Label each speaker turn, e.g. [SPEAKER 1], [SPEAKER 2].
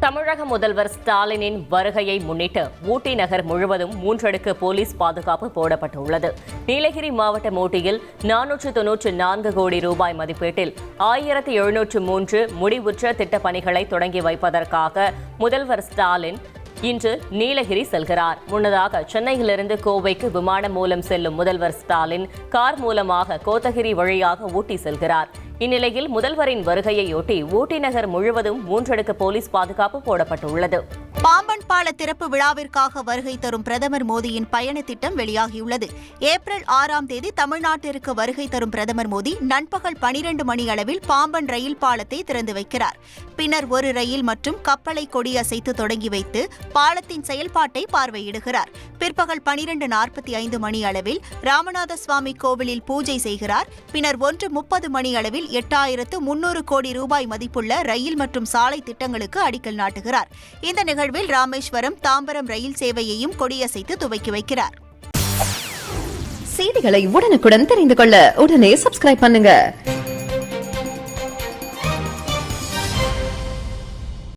[SPEAKER 1] தமிழக முதல்வர் ஸ்டாலினின் வருகையை முன்னிட்டு ஊட்டி நகர் முழுவதும் 3 அடுக்கு போலீஸ் பாதுகாப்பு போடப்பட்டுள்ளது. நீலகிரி மாவட்டம் ஊட்டியில் 494 கோடி ரூபாய் மதிப்பீட்டில் 1703 முடிவுற்ற திட்டப் பணிகளை தொடங்கி வைப்பதற்காக முதல்வர் ஸ்டாலின் இன்று நீலகிரி செல்கிறார். முன்னதாக சென்னையிலிருந்து கோவைக்கு விமானம் மூலம் செல்லும் முதல்வர் ஸ்டாலின் கார் மூலமாக கோத்தகிரி வழியாக ஊட்டி செல்கிறார். இந்நிலையில் முதல்வரின் வருகையையொட்டி ஊட்டி நகர் முழுவதும் 3 அடுக்கு போலீஸ் பாதுகாப்பு போடப்பட்டுள்ளது.
[SPEAKER 2] பாம்பன் பால திறப்பு விழாவிற்காக வருகை தரும் பிரதமர் மோடியின் பயண திட்டம் வெளியாகியுள்ளது. ஏப்ரல் 6ஆம் தேதி தமிழ்நாட்டிற்கு வருகை தரும் பிரதமர் மோடி நண்பகல் 12 மணி அளவில் பாம்பன் ரயில் பாலத்தை திறந்து வைக்கிறார். பின்னர் ஒரு ரயில் மற்றும் கப்பலை கொடியசைத்து தொடங்கி வைத்து பாலத்தின் செயல்பாட்டை பார்வையிடுகிறார். பிற்பகல் 12:45 மணி அளவில் ராமநாத சுவாமி கோவிலில் பூஜை செய்கிறார். பின்னர் 1:30 மணி அளவில் 8300 கோடி ரூபாய் மதிப்புள்ள ரயில் மற்றும் சாலை திட்டங்களுக்கு அடிக்கல் நாட்டுகிறார். இந்த நிகழ்வில் ராமேஸ்வரம் தாம்பரம் ரயில் சேவையையும் கொடியசைத்து துவக்கி வைக்கிறார்.
[SPEAKER 3] செய்திகளை உடனுக்குடன் தெரிந்து கொள்ள உடனே சப்ஸ்கிரைப் பண்ணுங்க.